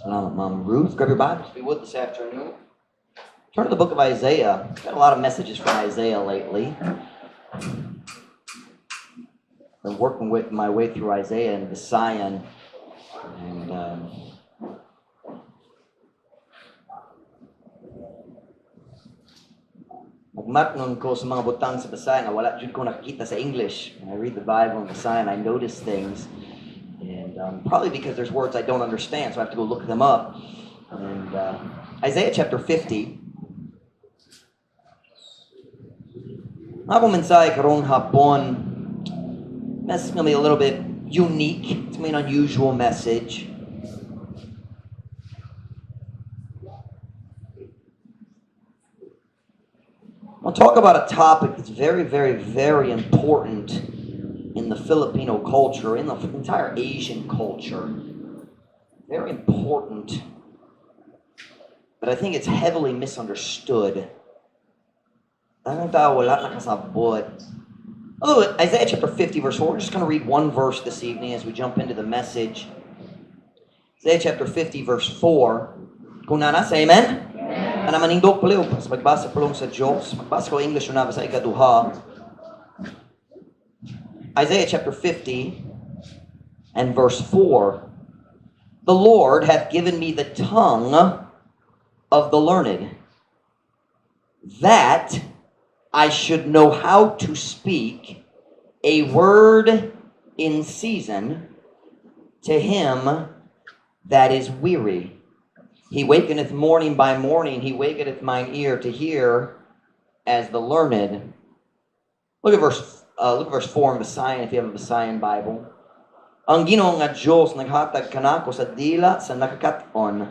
Salamat, Mom Ruth. Grab your Bibles, if you would, this afternoon. Turn to the book of Isaiah. Got a lot of messages from Isaiah lately. Been working with my way through Isaiah and Visayan. And magmatnon ko sa mga butang sa Visayan na wala jud ko nakikita sa English. When I read the Bible in Visayan, I notice things. And probably because there's words I don't understand, so I have to go look them up. And Isaiah chapter 50. Ako mensahe karong hapon. This is going to be a little bit unique. It's going to be an unusual message. I'll talk about a topic that's very, very, very important in the Filipino culture, in the entire Asian culture. Very important. But I think it's heavily misunderstood. Although Isaiah chapter 50 verse 4, we're just going to read one verse this evening as we jump into the message. Isaiah chapter 50 verse 4. Kung nana, say amen? Ana manindog pala yung magbasa pulong sa Diyos. Magbasa ko English na sa ikaduha. Isaiah chapter 50 and verse 4. The Lord hath given me the tongue of the learned, that I should know how to speak a word in season to him that is weary. He wakeneth morning by morning, he wakeneth mine ear to hear as the learned. Look at verse 4 in Visayan, if you have a Visayan Bible. Ang Ginoo nga Diyos naghatag kanako sa dila sa nakakaton,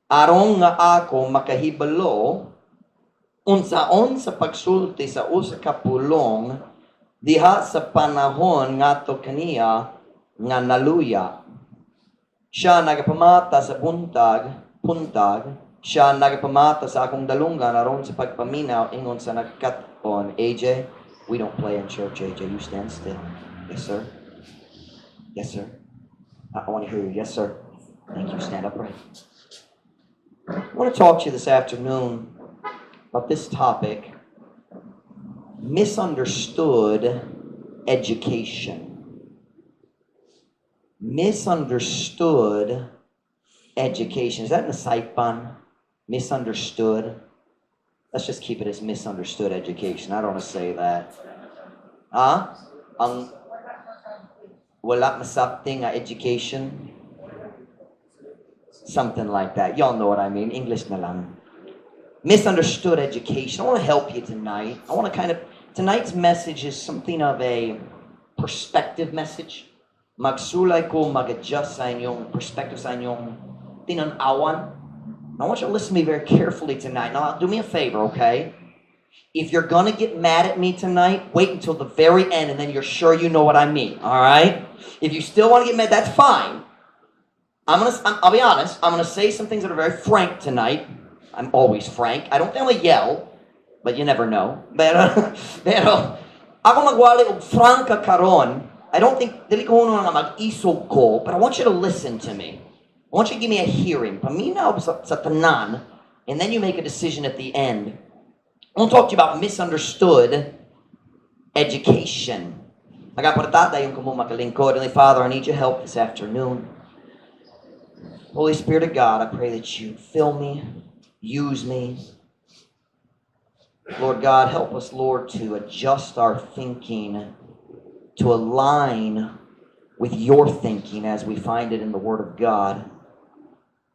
aron nga ako makahibalo unsaon sa pagsulti sa usa ka pulong diha sa panahon ngadto kaniya nga naluya. Siya nagapamata sa puntag, siya nagapamata sa akong dalungan aron sa pagpaminaw ingon sa nakakaton. AJ, we don't play in church, AJ. You stand still. Yes, sir. Yes, sir. I want to hear you. Yes, sir. Thank you. Stand upright. I want to talk to you this afternoon about this topic, misunderstood education. Misunderstood education. Is that in the Saipan? Misunderstood? Let's just keep it as misunderstood education. I don't want to say that. Ang wala masabting education? Something like that. Y'all know what I mean. English na lang. Misunderstood education. I want to help you tonight. Tonight's message is something of a perspective message. Magsulay ko, mag-adjust sa inyong perspective, sa inyong tinanawan. I want you to listen to me very carefully tonight. Now, do me a favor, okay? If you're going to get mad at me tonight, wait until the very end and then you're sure you know what I mean, all right? If you still want to get mad, that's fine. I'll be honest. I'm going to say some things that are very frank tonight. I'm always frank. I don't think I'm going to yell, but you never know. Pero ako magwali og franka karon. I don't think, dili ko nga mag-isog ko, but I want you to listen to me. I want you to give me a hearing. Paminaw sa tanan, and then you make a decision at the end. I want to talk to you about misunderstood education. Nagaportada yung kumo makalingkod. Heavenly Father, I need your help this afternoon. Holy Spirit of God, I pray that you fill me, use me. Lord God, help us, Lord, to adjust our thinking to align with your thinking as we find it in the Word of God.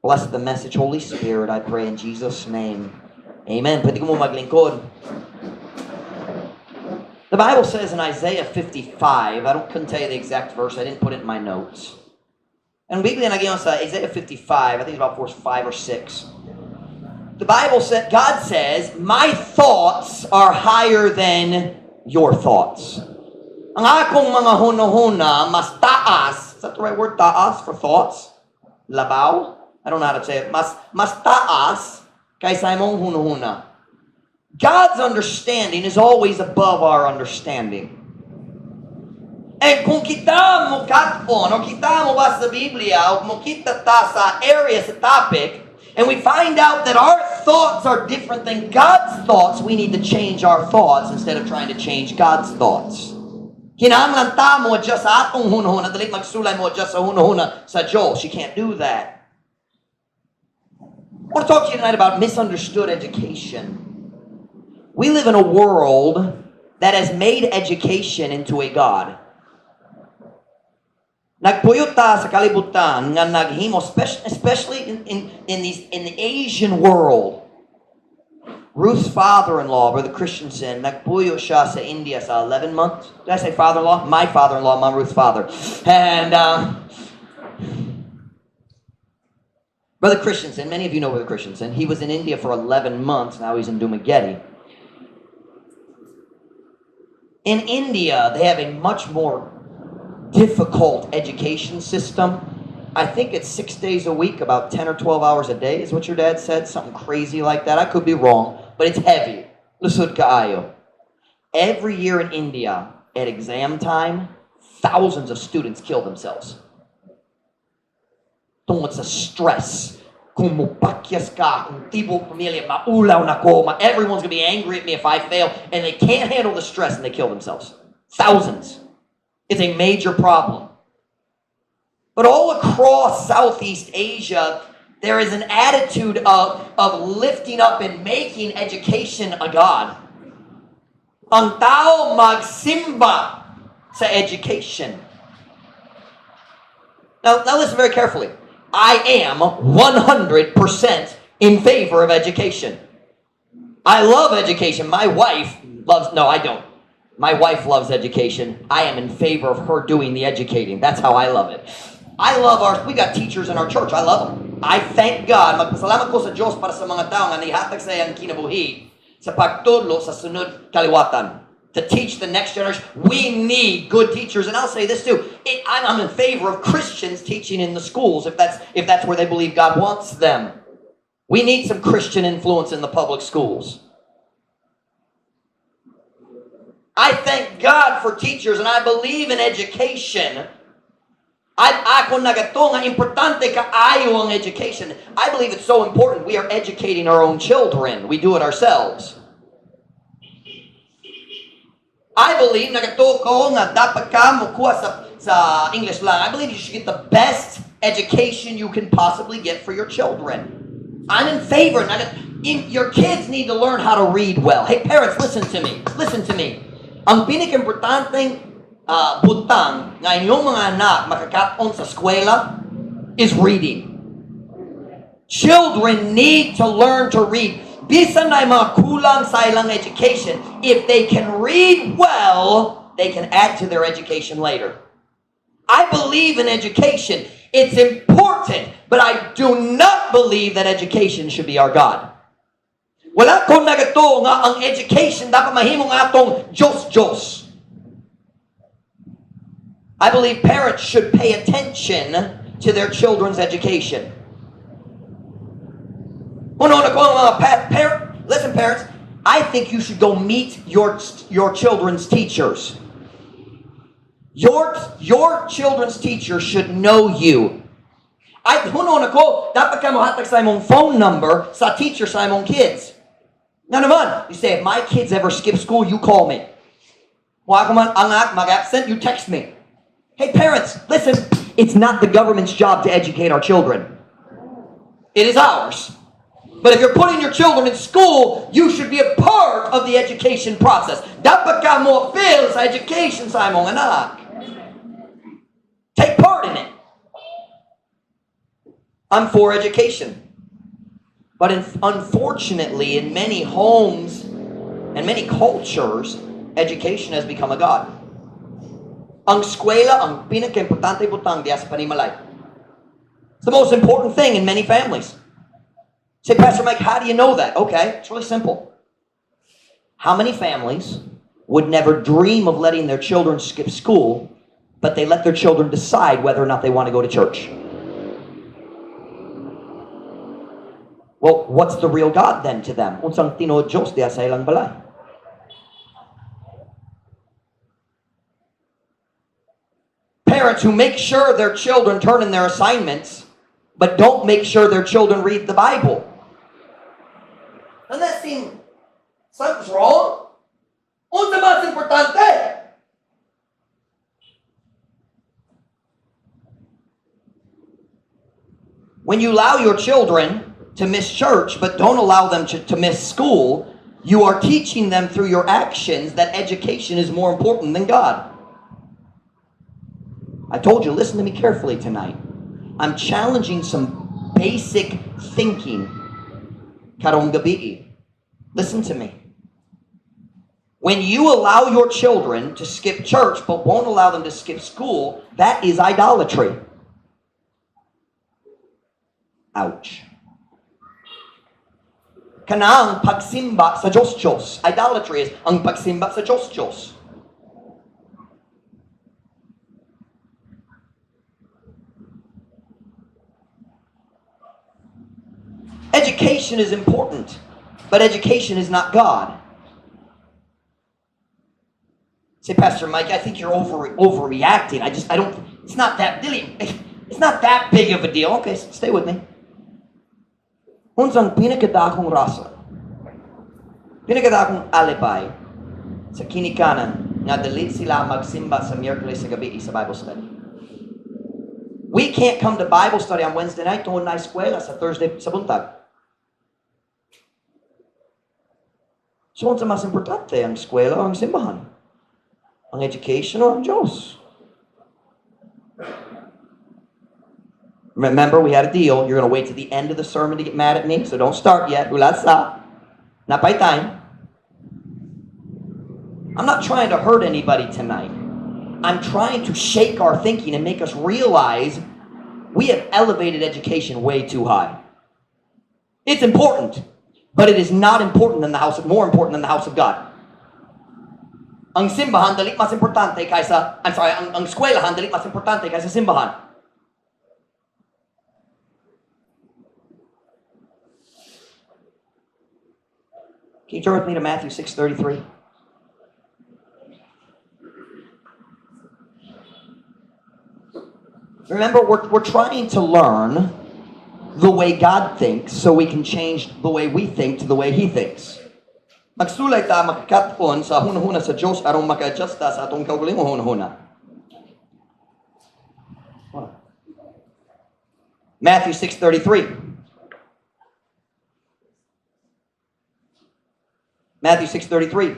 Bless the message, Holy Spirit, I pray in Jesus' name. Amen. Pwede ko mo maglingkod. The Bible says in Isaiah 55, couldn't tell you the exact verse, I didn't put it in my notes. And weekly naging sa Isaiah 55, I think it's about verse 5 or 6. The Bible said, God says, my thoughts are higher than your thoughts. Ang akong mga hunahuna mas taas. Is that the right word? Taas for thoughts? Labaw? I don't know how to say it. Mas taas kaysa imong hunahuna. God's understanding is always above our understanding. And kung kita mo katon, o kita mo ba sa Biblia, o mo kita ta sa area, sa topic, and we find out that our thoughts are different than God's thoughts, we need to change our thoughts instead of trying to change God's thoughts. Kinahanglan ta mo adjust sa atong hunahuna, dali magsulay mo adjust sa hunahuna sa Diyos. You can't do that. I want to talk to you tonight about misunderstood education. We live in a world that has made education into a god. Nagpuyo ta sa kalibutan nga naghimo, especially in the Asian world. Ruth's father-in-law, Brother Christensen, nagpuyo siya sa India sa 11 months. Did I say father-in-law? My father-in-law, Mom Ruth's father. And Brother Christensen, many of you know Brother Christensen. He was in India for 11 months. Now he's in Dumaguete. In India, they have a much more difficult education system. I think it's 6 days a week, about 10 or 12 hours a day is what your dad said, something crazy like that. I could be wrong, but it's heavy. Lusod kaayo. Every year in India, at exam time, thousands of students kill themselves. Tungkol sa stress. Kung mupakyas ka, kung tibo pamilya, maulaw na ko, everyone's going to be angry at me if I fail, and they can't handle the stress and they kill themselves. Thousands. It's a major problem. But all across Southeast Asia, there is an attitude of lifting up and making education a god. Ang tao magsimba sa education. Now listen very carefully. I am 100% in favor of education. I love education. My wife loves, no, I don't. My wife loves education. I am in favor of her doing the educating. That's how I love it. We got teachers in our church. I love them. I thank God. Magpasalamat ko sa Diyos para sa mga tao nga nihatag sa iyang kinabuhi sa pagtudlo sa sunod kaliwatan. To teach the next generation. We need good teachers. And I'll say this too. I'm in favor of Christians teaching in the schools if that's where they believe God wants them. We need some Christian influence in the public schools. I thank God for teachers and I believe in education. Ako nagato nga importante kaayo ang education. I believe it's so important. We are educating our own children. We do it ourselves. I believe nagato ko nga dapat ka mukuha sa English lang. I believe you should get the best education you can possibly get for your children. I'm in favor. Your kids need to learn how to read well. Hey parents, listen to me. Listen to me. Ang pinaka-importanteng butang nga inyong mga anak makakaon sa eskwela is reading. Children need to learn to read. Bisan na mga kulang sa ilang education, if they can read well, they can add to their education later. I believe in education. It's important, but I do not believe that education should be our God. Wala ko nagato nga ang education dapat mahimong atong Diyos. I believe parents should pay attention to their children's education. Listen, parents, I think you should go meet your children's teachers. Your children's teacher should know you. Dapat ka mohatag sa imong phone number sa teacher sa imong kids. Now naman, you say, if my kids ever skip school, you call me. Wag man angak mag-absent, you text me. Hey parents, listen, it's not the government's job to educate our children. It is ours. But if you're putting your children in school, you should be a part of the education process. Dapat ka mo feel sa education sa imong anak. Take part in it. I'm for education. But unfortunately, in many homes and many cultures, education has become a god. Ang eskwela, ang pinaka-importante butang diya sa panimalay. It's the most important thing in many families. Say, Pastor Mike, how do you know that? Okay, it's really simple. How many families would never dream of letting their children skip school, but they let their children decide whether or not they want to go to church? Well, what's the real God then to them? Unsang tinuod Diyos diya sa ilang balay? parents who make sure their children turn in their assignments, but don't make sure their children read the Bible. Doesn't that seem something's wrong? Unsa mas importante? When you allow your children to miss church, but don't allow them to miss school, you are teaching them through your actions that education is more important than God. I told you, listen to me carefully tonight. I'm challenging some basic thinking. Karong gabi. Listen to me. When you allow your children to skip church but won't allow them to skip school, that is idolatry. Ouch. Kanang pagsimba sa Diyos. Idolatry is ang pagsimba sa Diyos. Education is important, but education is not God. Say, Pastor Mike, I think you're overreacting. It's not that big of a deal. Okay, stay with me. Unsang pinakadakong rasa, pinakadakong alipay sa kinikanan nga dili sila magsimba sa Miyerkules sa gabi sa Bible study. We can't come to Bible study on Wednesday night tungod na eskwela sa Thursday sa buntag. So, unsa mas importante, ang eskwela o ang simbahan? Ang education o ang Diyos? Remember, we had a deal. You're going to wait to the end of the sermon to get mad at me, so don't start yet. Ulatsa. Not by time. I'm not trying to hurt anybody tonight. I'm trying to shake our thinking and make us realize we have elevated education way too high. It's important, but it is not important in the house of, more important than the house of God. Ang simbahan dali mas importante kaysa, ang eskwelahan dali mas importante kaysa simbahan. Can you turn with me to Matthew 6:33? Remember, we're trying to learn the way God thinks so we can change the way we think to the way He thinks. Magsulay ta makakaton sa hunahuna sa Diyos aron maka-adjust ta sa atong kaugaling hunahuna. Matthew 6:33. Matthew 6:33.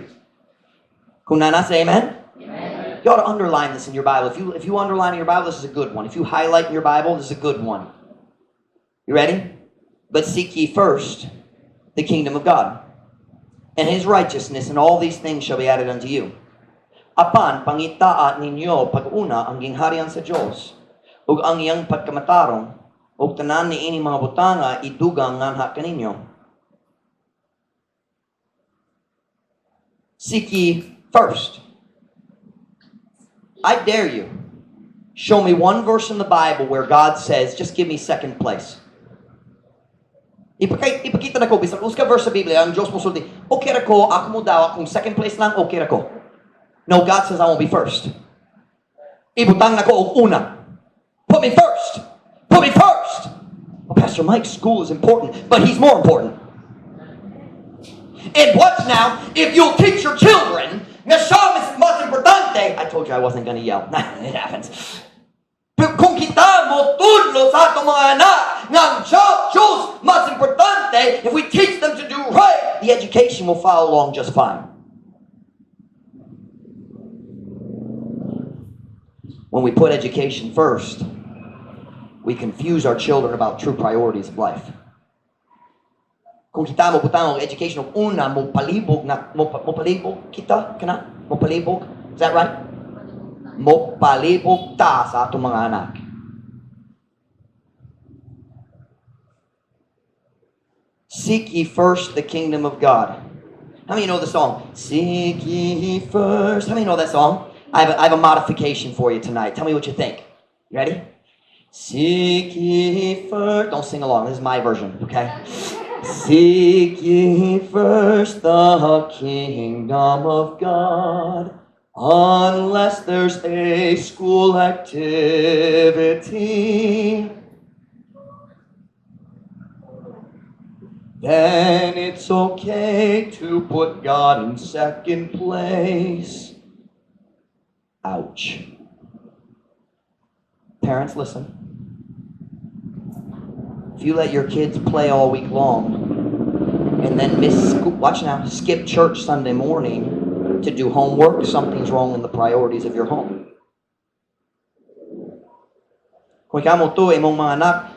Kung nana, say amen? Amen. You ought to underline this in your Bible. If you underline in your Bible, this is a good one. If you highlight in your Bible, this is a good one. You ready? But seek ye first the kingdom of God and His righteousness, and all these things shall be added unto you. Apan pangitaat ninyo pag-una ang gingharian sa Diyos ug ang iyang pagkamatarong ug tanan niini mga butanga idugang nganha kaninyo. Seek ye first. I dare you. Show me one verse in the Bible where God says, just give me second place. Ipakita na ko, bisang uska verse sa Biblia, ang Diyos mo sulti, okay ra ko, ako mo daw, kung second place lang, okay ra ko. No, God says I won't be first. Ibutang na ko og una. Put me first. Put me first. Well, Pastor Mike, school is important, but He's more important. And watch now, if you'll teach your children, nga siya mas importante, I told you I wasn't going to yell. It happens. Kung kita mo tudlo sa atong mga anak, nga ang Diyos mas importante, if we teach them to do right, the education will follow along just fine. When we put education first, we confuse our children about true priorities of life. Kung kita mo butang og education og una mo palibog kita kana mo palibog, is that right? Mo palibog ta sa atong mga anak. Seek ye first the kingdom of God. How many know the song? Seek ye first. How many know that song? I have a modification for you tonight. Tell me what you think. You ready? Seek ye first. Don't sing along. This is my version, okay? Seek ye first the kingdom of God Unless there's a school activity, then it's okay to put God in second place. Ouch. Parents, listen. If you let your kids play all week long and then miss school, watch now, skip church Sunday morning to do homework, something's wrong in the priorities of your home. Kung ikaw mo to, imong mga anak,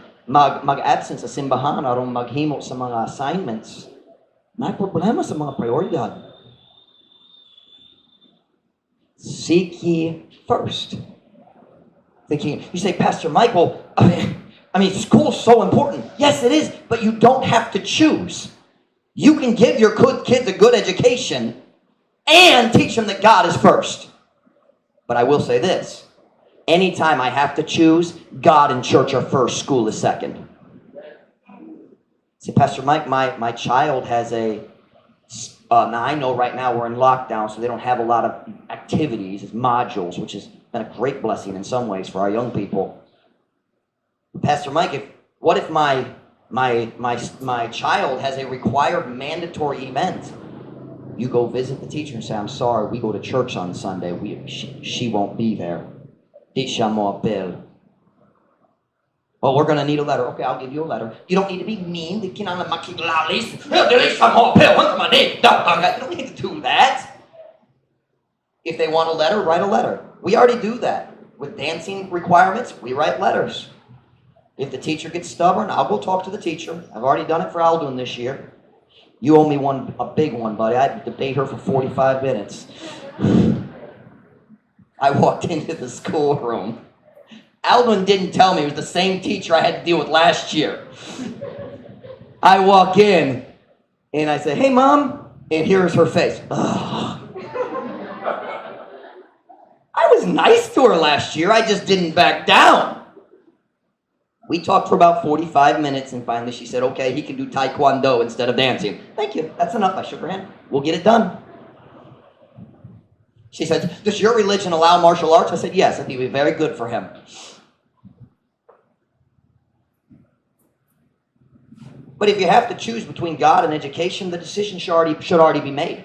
mag-absent sa simbahan aron maghimo sa mga assignments, may problema sa mga prioridad. Seek ye first. Thinking, you say, Pastor Michael, I mean, school's so important. Yes, it is, but you don't have to choose. You can give your kids a good education and teach them that God is first. But I will say this. Anytime I have to choose, God and church are first, school is second. See, Pastor Mike, my child has now I know right now we're in lockdown, so they don't have a lot of activities, it's modules, which has been a great blessing in some ways for our young people. Pastor Mike, what if my child has a required mandatory event? You go visit the teacher and say, I'm sorry, we go to church on Sunday. She won't be there. Well, we're going to need a letter. Okay, I'll give you a letter. You don't need to be mean. You don't need to do that. If they want a letter, write a letter. We already do that. With dancing requirements, we write letters. If the teacher gets stubborn, I'll go talk to the teacher. I've already done it for Aldwin this year. You owe me a big one, buddy. I had to debate her for 45 minutes. I walked into the schoolroom. Aldwin didn't tell me it was the same teacher I had to deal with last year. I walk in, and I say, hey, Mom, and here's her face. Ugh. I was nice to her last year. I just didn't back down. We talked for about 45 minutes, and finally she said, okay, he can do taekwondo instead of dancing. Thank you. That's enough. I shook her hand. We'll get it done. She said, does your religion allow martial arts? I said, yes. I think it would be very good for him. But if you have to choose between God and education, the decision should already be made.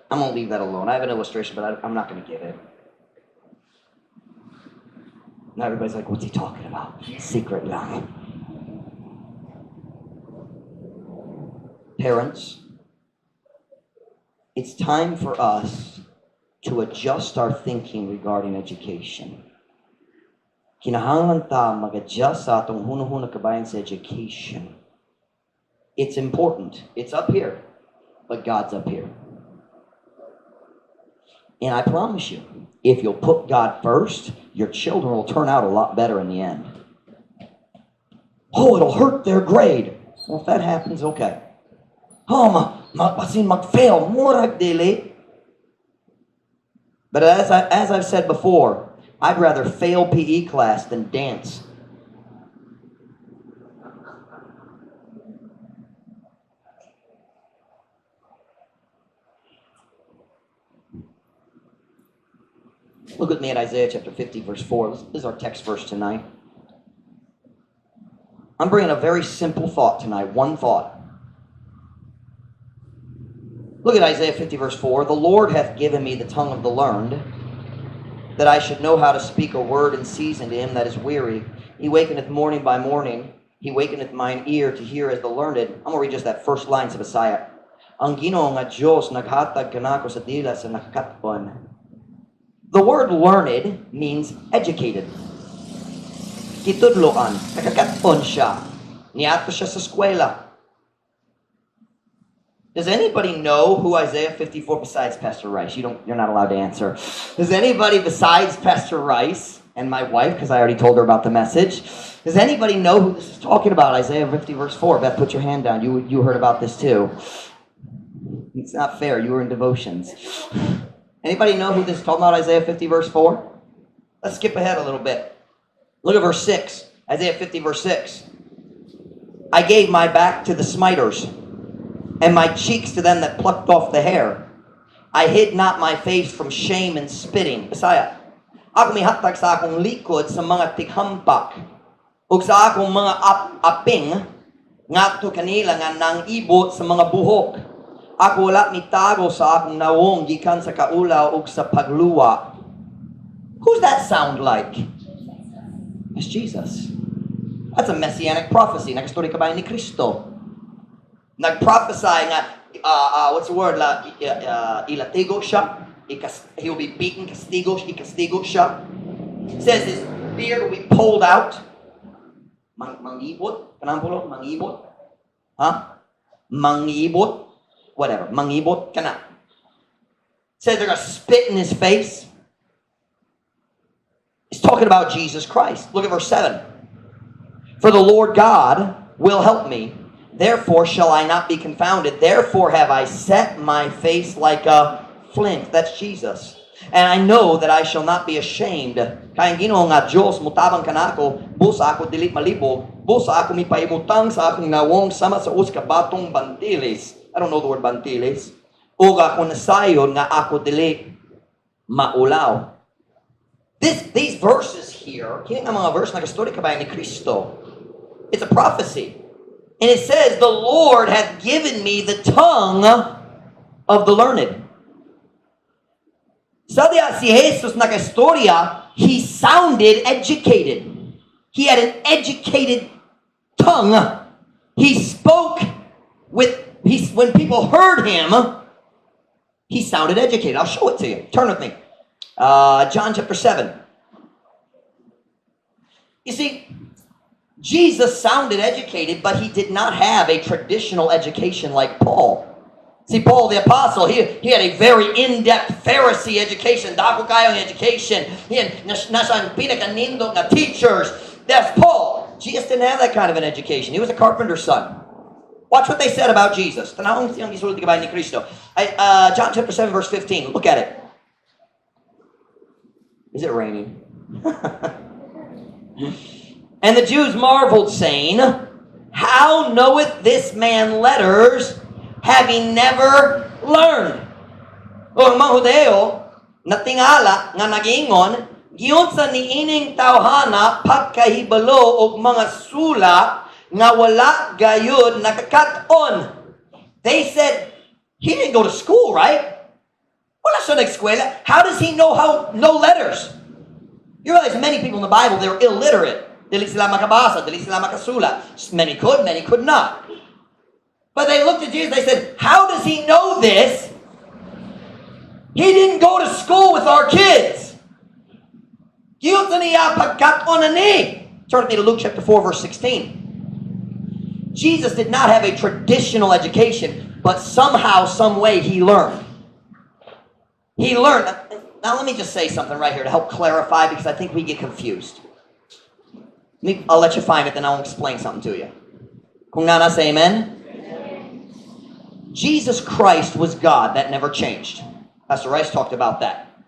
I'm going to leave that alone. I have an illustration, but I'm not going to give it. Now everybody's like, what's he talking about? Secret line. Parents, it's time for us to adjust our thinking regarding education. Kinahanglan ta mag-adjust sa atong hunahuna kabayan sa education. It's important. It's up here, but God's up here. And I promise you, if you'll put God first, your children will turn out a lot better in the end. Oh, it'll hurt their grade. Well, if that happens, okay. Oh, mag-fail. Murag dili. But as I've said before, I'd rather fail PE class than dance. Look with me at Isaiah chapter 50, verse 4. This is our text verse tonight. I'm bringing a very simple thought tonight, one thought. Look at Isaiah 50, verse 4. The Lord hath given me the tongue of the learned, that I should know how to speak a word in season to him that is weary. He wakeneth morning by morning. He wakeneth mine ear to hear as the learned. I'm going to read just that first line sa Bisaya. Ang Ginoo nga Diyos naghatag kanako sa dila sa nakakatpon. The word learned means educated. Kitudloan, nakakatpon siya. Niato siya sa eskwela. Does anybody know who Isaiah 54 besides Pastor Rice? You're not allowed to answer. Does anybody besides Pastor Rice and my wife, because I already told her about the message, does anybody know who this is talking about? Isaiah 50 verse 4. Beth, put your hand down. You heard about this too. It's not fair. You were in devotions. Anybody know who this is talking about, Isaiah 50 verse 4? Let's skip ahead a little bit. Look at verse 6. Isaiah 50 verse 6. I gave my back to the smiters, and my cheeks to them that plucked off the hair. I hid not my face from shame and spitting. Bisaya, ako mihatag sa akong likod sa mga tighampak, ug sa akong mga aping, ngadto kanila nga nang ibot sa mga buhok. Ako wala mitago sa akong nawong gikan sa kaulaw ug sa pagluwa. Who's that sound like? It's Jesus. That's a messianic prophecy. Nag-story ka ba ni Kristo? Nag-prophesy nga, what's the word? Ilatigo siya. He will be beaten, ikastigo siya. It says his beard will be pulled out. Mangibot? Kanampulo? Mangibot? Huh? Mangibot? Whatever. Mangibot? Kana. It says they're going to spit in his face. It's talking about Jesus Christ. Look at verse 7. For the Lord God will help me. Therefore shall I not be confounded. Therefore have I set my face like a flint. That's Jesus. And I know that I shall not be ashamed. Kaya Ginoo nga Diyos mutabang kanako, busa ako dili malibog, busa ako mipaimutang sa akong nawong sama sa us kabatong bantilis. I don't know the word bantilis. Ug ako nasayon nga ako dili maulaw. These verses here, kini nga mga verse nag-story kabayan ni Kristo. It's a prophecy. And it says, the Lord hath given me the tongue of the learned. Sadya si Jesus nag-istorya, he sounded educated. He had an educated tongue. He spoke when people heard him, he sounded educated. I'll show it to you. Turn with me. John chapter 7. You see, Jesus sounded educated, but he did not have a traditional education like Paul. See, Paul the apostle, he had a very in-depth Pharisee education, dako kayong education. He had nasang pinakanindot na teachers. That's Paul. Jesus didn't have that kind of an education. He was a carpenter's son. Watch what they said about Jesus. Tanawang siyang gisulti kabayan ni Kristo. John chapter 7, verse 15. Look at it. Is it raining? And the Jews marveled, saying, how knoweth this man letters, having never learned? O ang mga Hudeo, natingala nga nagingon, giyon sa niining tawhana pagkahibalo og mga sula nga wala gayud nakakaton. They said, he didn't go to school, right? Wala siya nag-eskwela. How does he know letters? You realize many people in the Bible, they're illiterate. Dili sila makabasa, dili sila makasula. Many could not. But they looked at Jesus, they said, how does he know this? He didn't go to school with our kids. Turn with me to Luke chapter 4, verse 16. Jesus did not have a traditional education, but somehow, some way, he learned. He learned. Now let me just say something right here to help clarify, because I think we get confused. I'll let you find it, then I'll explain something to you. Kung nana say amen? Amen. Jesus Christ was God. That never changed. Pastor Rice talked about that.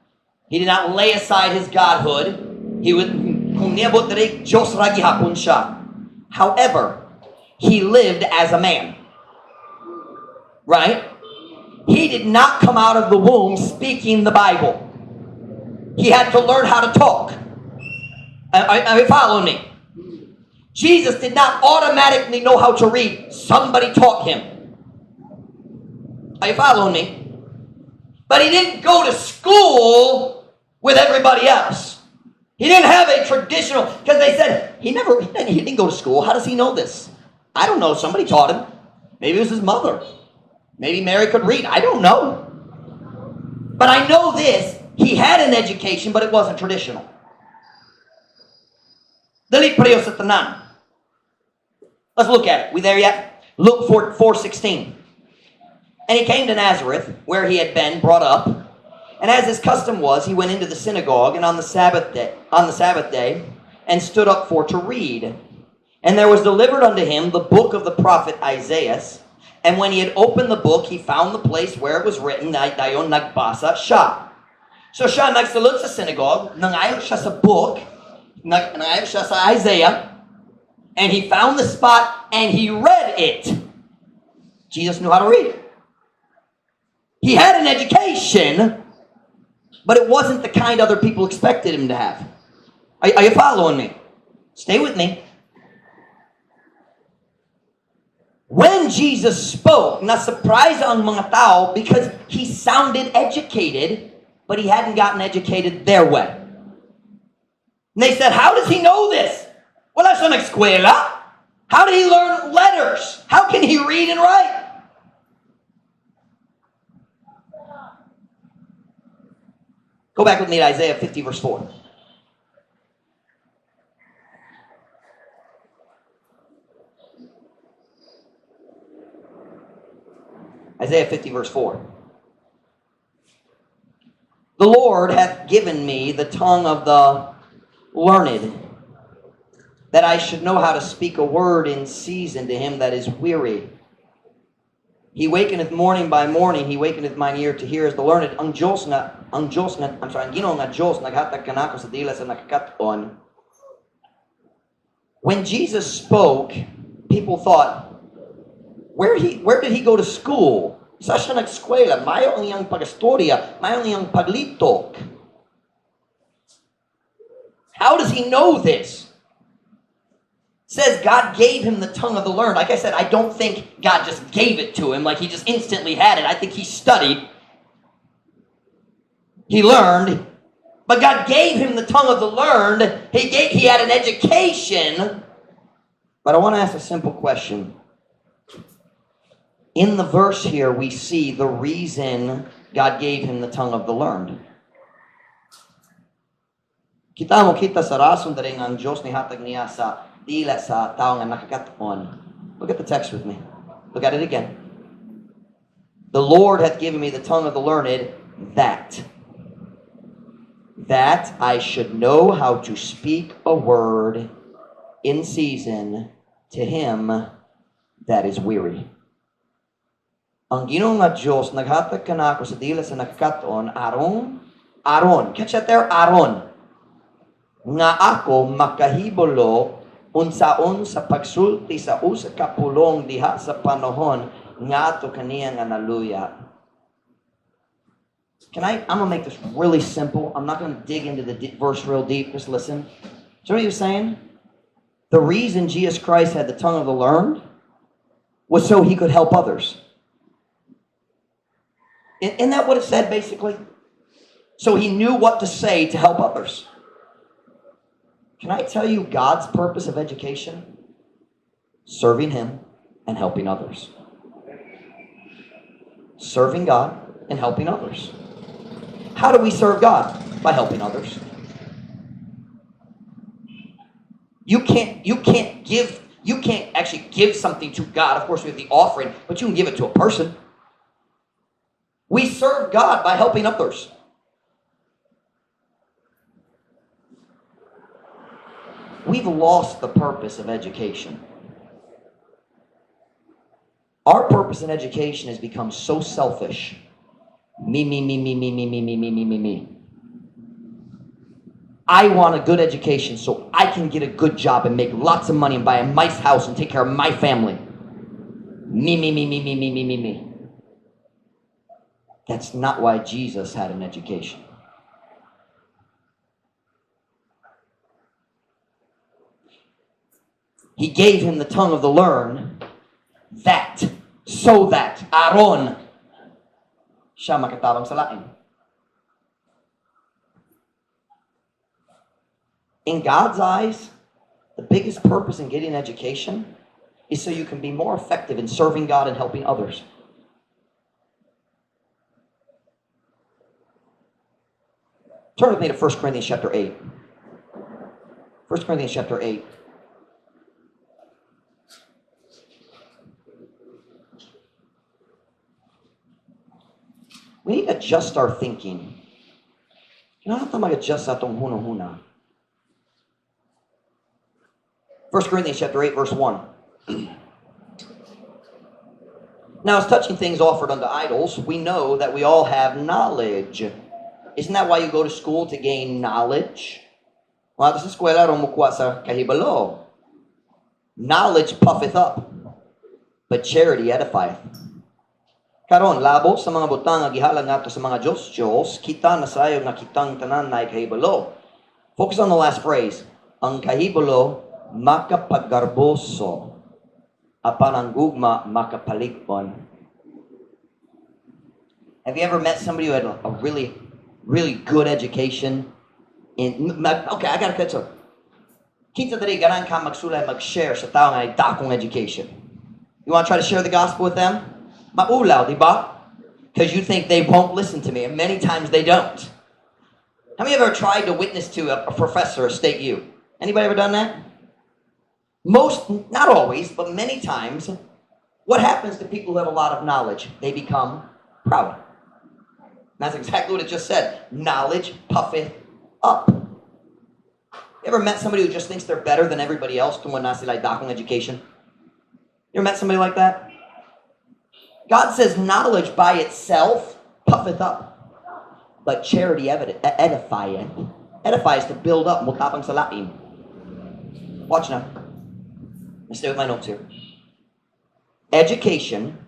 He did not lay aside his godhood. He would, however, he lived as a man. Right? He did not come out of the womb speaking the Bible. He had to learn how to talk. Are you following me? Jesus did not automatically know how to read. Somebody taught him. Are you following me? But he didn't go to school with everybody else. He didn't have a traditional, because they said, he didn't go to school. How does he know this? I don't know. Somebody taught him. Maybe it was his mother. Maybe Mary could read. I don't know. But I know this. He had an education, but it wasn't traditional. Dali pareho sa tanan. Let's look at it. We there yet? Luke 4:16. And he came to Nazareth, where he had been brought up. And as his custom was, he went into the synagogue and on the Sabbath day, and stood up for to read. And there was delivered unto him the book of the prophet Isaiah. And when he had opened the book, he found the place where it was written, dayon nagbasa siya. So siya nagsulod sa synagogue, nangayon siya sa book, nangayon siya sa Isaiah, and he found the spot and he read it. Jesus knew how to read. He had an education, but it wasn't the kind other people expected him to have. Are you following me? Stay with me. When Jesus spoke, na-surprise ang mga tao because he sounded educated, but he hadn't gotten educated their way. And they said, how does he know this? Wala siya nag-eskwela. How did he learn letters? How can he read and write? Go back with me to Isaiah 50, verse 4. Isaiah 50, verse 4. The Lord hath given me the tongue of the learned, that I should know how to speak a word in season to him that is weary. He wakeneth morning by morning, he wakeneth mine ear to hear as the learned. Ang Diyos nga, ang Ginoo nga Diyos, naghatag kanako sa dila sa nakakaton. When Jesus spoke, people thought, where did he go to school? Sa siya nag-eskwela, mayo ang iyang pag-istorya, mayo ang iyang paglitok. How does he know this? It says God gave him the tongue of the learned. Like I said, I don't think God just gave it to him, like he just instantly had it. I think he studied. He learned. But God gave him the tongue of the learned. He had an education. But I want to ask a simple question. In the verse here, we see the reason God gave him the tongue of the learned. Kita sa rason dari ang Diyos ni hatag niya sa dila sa tao nga nakakaton. Look at the text with me. Look at it again. The Lord hath given me the tongue of the learned, that I should know how to speak a word in season to him that is weary. Ang Ginoo nga Diyos naghatag kanako sa dila sa nakakaton aron. Catch that there, aron. Nga ako makahibolo unsaon sa pagsulti sa usa ka pulong diha sa panahon nga ato kaniya nga naluya. I'm going to make this really simple. I'm not going to dig into the verse real deep. Just listen. So what he was saying? The reason Jesus Christ had the tongue of the learned was so he could help others. Isn't that what it said, basically? So he knew what to say to help others. Can I tell you God's purpose of education? Serving him and helping others. Serving God and helping others. How do we serve God? By helping others. You can't actually give something to God. Of course, we have the offering, but you can give it to a person. We serve God by helping others. We've lost the purpose of education. Our purpose in education has become so selfish. Me. I want a good education so I can get a good job and make lots of money and buy a nice house and take care of my family. Me. That's not why Jesus had an education. He gave him the tongue of the learned, so that, aron, siya makatabang sa lain. In God's eyes, the biggest purpose in getting education is so you can be more effective in serving God and helping others. Turn with me to 1 Corinthians chapter 8. 1 Corinthians chapter 8. We need to adjust our thinking. Kailangan natin mag-adjust sa itong hunang-huna. 1 Corinthians chapter 8, verse 1. Now, as touching things offered unto idols, we know that we all have knowledge. Isn't that why you go to school, to gain knowledge? Wala sa eskwela, rumukuha sa kahibalo. Knowledge puffeth up, but charity edifieth. Karon, labo sa mga butang nga gihalang nato sa mga Diyos, kita na sayo nga kitang tanan na kahibalo. Focus on the last phrase. Ang kahibalo, makapaggarboso. Apan ang gugma, makapaligpon. Have you ever met somebody who had a really, really good education? Okay, I got a question. Kita dali ganang ka magsulay, mag-share sa tao nga dakong education. You want to try to share the gospel with them? Maulaw, di ba? Because you think they won't listen to me, and many times they don't. How many of you ever tried to witness to a professor at State U? Anybody ever done that? Most, not always, but many times, what happens to people who have a lot of knowledge? They become proud. And that's exactly what it just said. Knowledge puffeth up. You ever met somebody who just thinks they're better than everybody else kung wala sila dakong education? You ever met somebody like that? God says knowledge by itself puffeth up, but charity edifieth. Edify is to build up. Mutapang sa laim. Watch now. Let's stay with my notes here. Education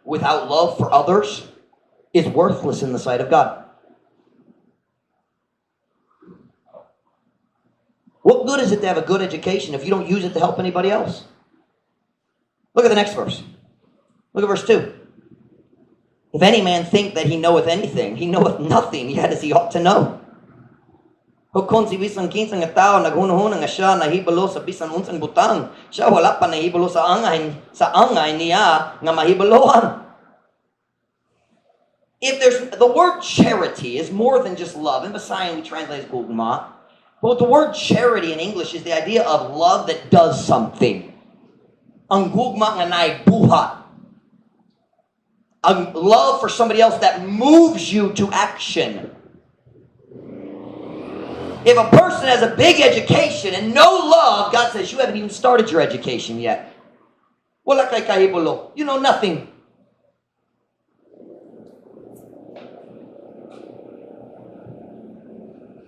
without love for others is worthless in the sight of God. What good is it to have a good education if you don't use it to help anybody else? Look at the next verse. Look at verse 2. If any man think that he knoweth anything, he knoweth nothing, yet as he ought to know. O kung si bisan kinsang nga tao naghunuhunan nga siya nahibalo sa bisan unsang butang, siya wala pa nahibalo sa angay niya nga mahibaloan. If there's the word charity is more than just love, and Messiah we translate as gugma, but the word charity in English is the idea of love that does something. Ang gugma nga naay buhat. A love for somebody else that moves you to action. If a person has a big education and no love, God says, you haven't even started your education yet. Wala kay kahibalo. You know nothing.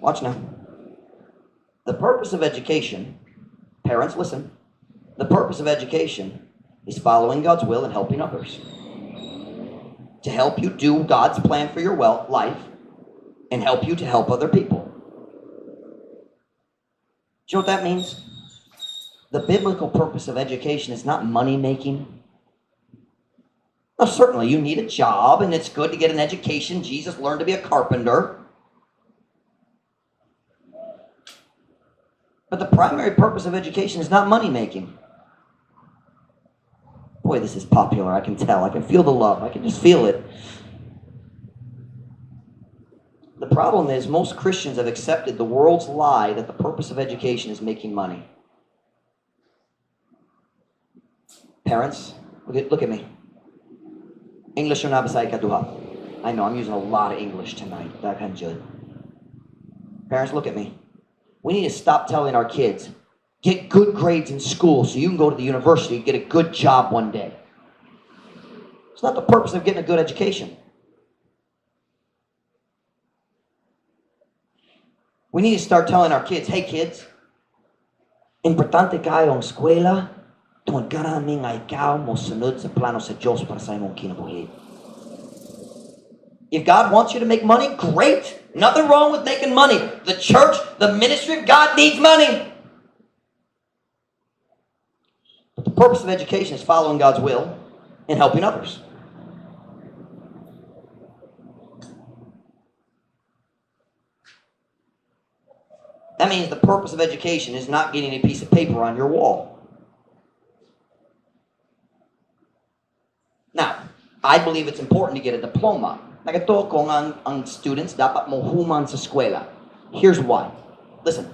Watch now. The purpose of education, parents listen, the purpose of education is following God's will and helping others. To help you do God's plan for your life and help you to help other people. Do you know what that means? The biblical purpose of education is not money making. Now, certainly you need a job and it's good to get an education. Jesus learned to be a carpenter. But the primary purpose of education is not money making. Boy, this is popular. I can tell. I can feel the love. I can just feel it. The problem is most Christians have accepted the world's lie that the purpose of education is making money. Parents, look at me. English na basay kaduha. I know I'm using a lot of English tonight. Parents, look at me. We need to stop telling our kids, get good grades in school so you can go to the university and get a good job one day. It's not the purpose of getting a good education. We need to start telling our kids, hey kids, importante kayo ang eskwela tungod karami nga ikaw mo sunod sa plano sa Diyos para sa imong kinabuhi. If God wants you to make money, great. Nothing wrong with making money. The church, the ministry of God needs money. But the purpose of education is following God's will and helping others. That means the purpose of education is not getting a piece of paper on your wall. Now, I believe it's important to get a diploma. Nagato ko ang students dapat mohuman sa eskwela. Here's why. Listen,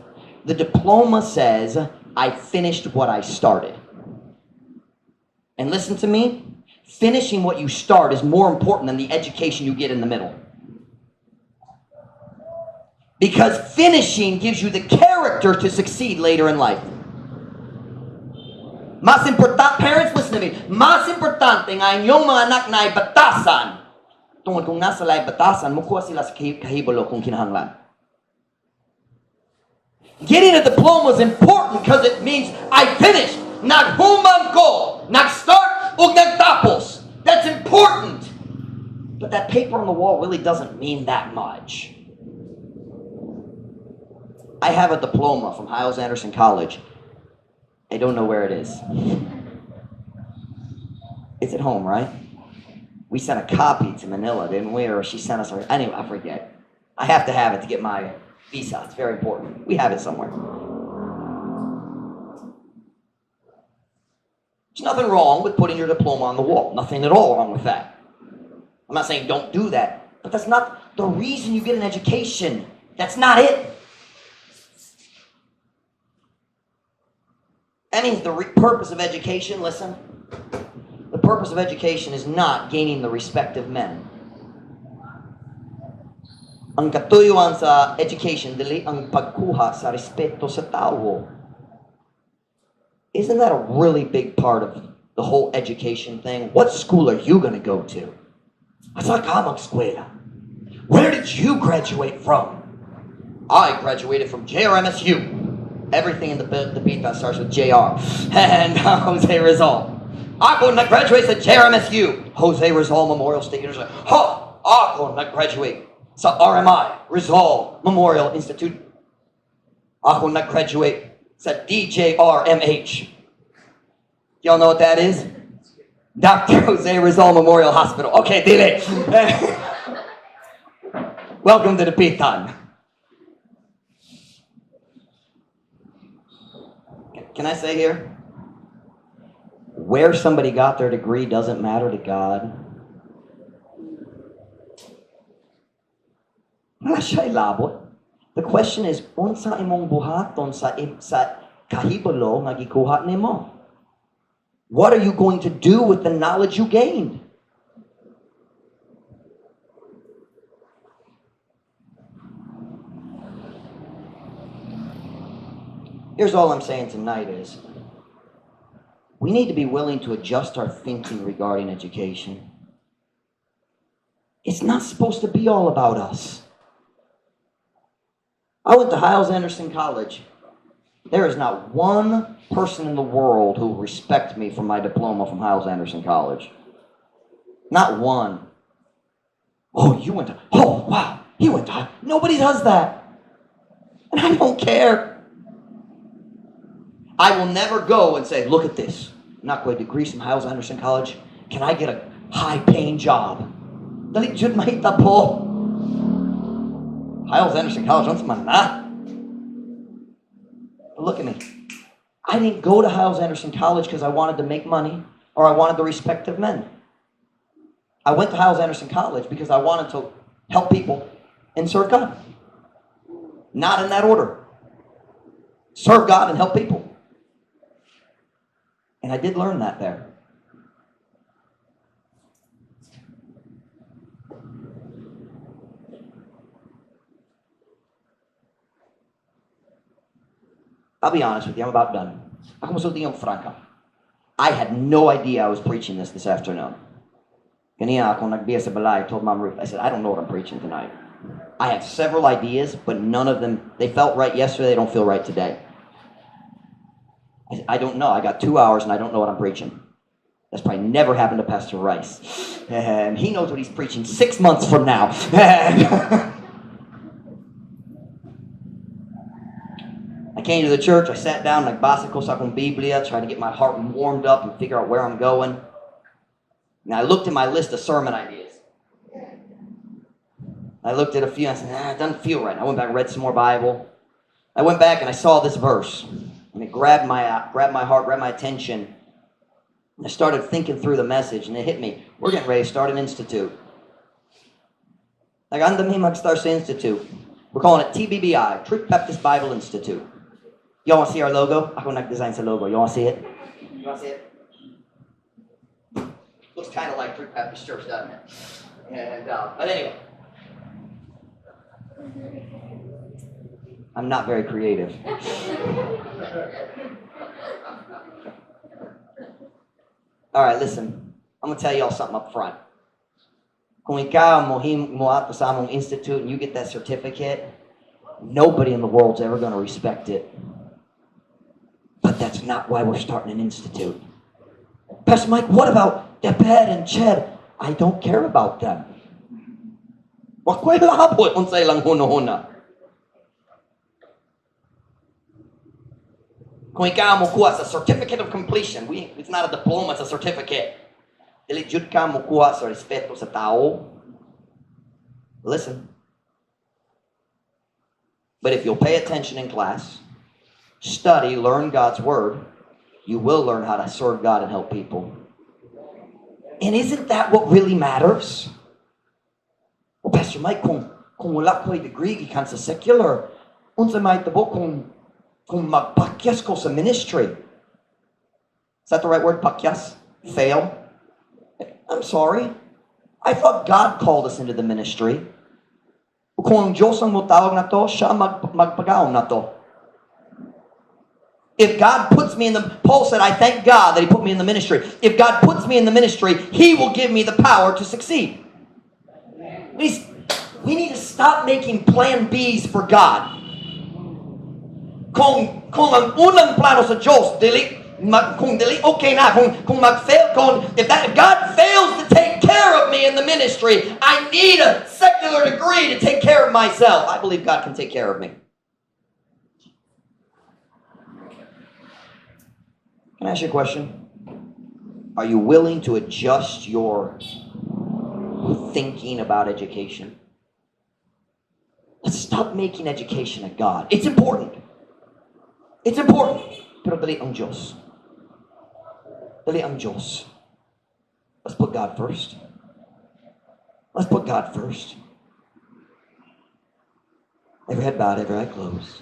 the diploma says I finished what I started. And listen to me, finishing what you start is more important than the education you get in the middle. Because finishing gives you the character to succeed later in life. Mas importante, parents, listen to me. Mas importante nga inyong mga anak na ibatasan. Tungod kung nasa lay batasan, mukuha sila sa kahibalo kung kinahanglan. Getting a diploma is important because it means I finished. Naghuman ko, nag-start ug nagtapos. That's important. But that paper on the wall really doesn't mean that much. I have a diploma from Hyles Anderson College. I don't know where it is. It's at home, right? We sent a copy to Manila, didn't we? Or she sent us, anyway, I forget. I have to have it to get my visa. It's very important. We have it somewhere. There's nothing wrong with putting your diploma on the wall. Nothing at all wrong with that. I'm not saying don't do that, but that's not the reason you get an education. That's not it. That means the purpose of education, listen, the purpose of education is not gaining the respect of men. Ang katuyuan sa education, dili ang pagkuha sa respeto sa tao. Isn't that a really big part of the whole education thing? What school are you going to go to? Asa ka mag-eskwela? Where did you graduate from? I graduated from JRMSU. Everything in the beat that starts with JR. And Jose Rizal. Ako nag-graduate sa JRMSU. Jose Rizal Memorial State University. Ako nag-graduate sa RMI, Rizal Memorial Institute. Ako nag-graduate sa DJRMH. Y'all know what that is? Dr. Jose Rizal Memorial Hospital. Okay, dili. Welcome to the Pitan. Can I say here? Where somebody got their degree doesn't matter to God. Wala siya ilabot. The question is, unsa imong buhaton sa kahibalo nga gikuha nimo? What are you going to do with the knowledge you gained? Here's all I'm saying tonight is, we need to be willing to adjust our thinking regarding education. It's not supposed to be all about us. I went to Hyles Anderson College. There is not one person in the world who will respect me for my diploma from Hyles Anderson College. Not one. Oh, you went to, oh, wow, he went to, nobody does that. And I don't care. I will never go and say, look at this. I'm not going to degree from Hyles Anderson College. Can I get a high-paying job? Dali jud mahita po. Hyles Anderson College, once man na. Look at me. I didn't go to Hyles Anderson College because I wanted to make money or I wanted the respect of men. I went to Hyles Anderson College because I wanted to help people and serve God. Not in that order. Serve God and help people. And I did learn that there. I'll be honest with you, I'm about done. Ako masulti yung franca. I had no idea I was preaching this afternoon. Kanina ako nagbiya sa balay, I told Mom Ruth, I said, I don't know what I'm preaching tonight. I have several ideas, but none of them, they felt right yesterday, they don't feel right today. I don't know. I got 2 hours and I don't know what I'm preaching. That's probably never happened to Pastor Rice. And he knows what he's preaching 6 months from now. I came to the church, I sat down, nagbasa ko sa akong Biblia, trying to get my heart warmed up and figure out where I'm going. And I looked at my list of sermon ideas. I looked at a few and I said, it doesn't feel right. I went back and read some more Bible. I went back and I saw this verse. And it grabbed my heart, grabbed my attention. And I started thinking through the message, and it hit me. We're getting ready to start an institute. Like, andami mag-start sa institute. We're calling it TBBI, Truth Baptist Bible Institute. Y'all want to see our logo? Ako nag-design sa logo. You want to see it? You want to see it? Looks kind of like Truth Baptist Church, doesn't it? And, but anyway. I'm not very creative. All right, listen. I'm going to tell y'all something up front. Kung ikaw mo ato sa among institute and you get that certificate, nobody in the world's ever going to respect it. But that's not why we're starting an institute. Pastor Mike, what about Deped and Ched? I don't care about them. Wakoy labot unsay lang hunahuna. Kung ikaw mo kuha sa certificate of completion, it's not a diploma, it's a certificate. Dili jud ka mo kuha sa respeto sa tao. Listen. But if you'll pay attention in class, study, learn God's word, you will learn how to serve God and help people. And isn't that what really matters? Well, Pastor Mike, kung wala ko'y degree gikan sa secular, unsa may tabo kung magpakyas ko sa ministry. Is that the right word, pakyas? Fail? I'm sorry. I thought God called us into the ministry. Kung ang Diyos ang mutawag na to, siya magpagaon na to. If God puts me in the, Paul said, I thank God that he put me in the ministry. If God puts me in the ministry, he will give me the power to succeed. We need to stop making plan Bs for God. Kung ang unang plano sa Diyos, kung dili, okay na. Kung mag-fail, if God fails to take care of me in the ministry, I need a secular degree to take care of myself. I believe God can take care of me. Can I ask you a question? Are you willing to adjust your thinking about education? Let's stop making education a God. It's important. It's important. Pero dali ang Diyos. Dali ang Diyos. Let's put God first. Let's put God first. Every head bowed, every eye closed.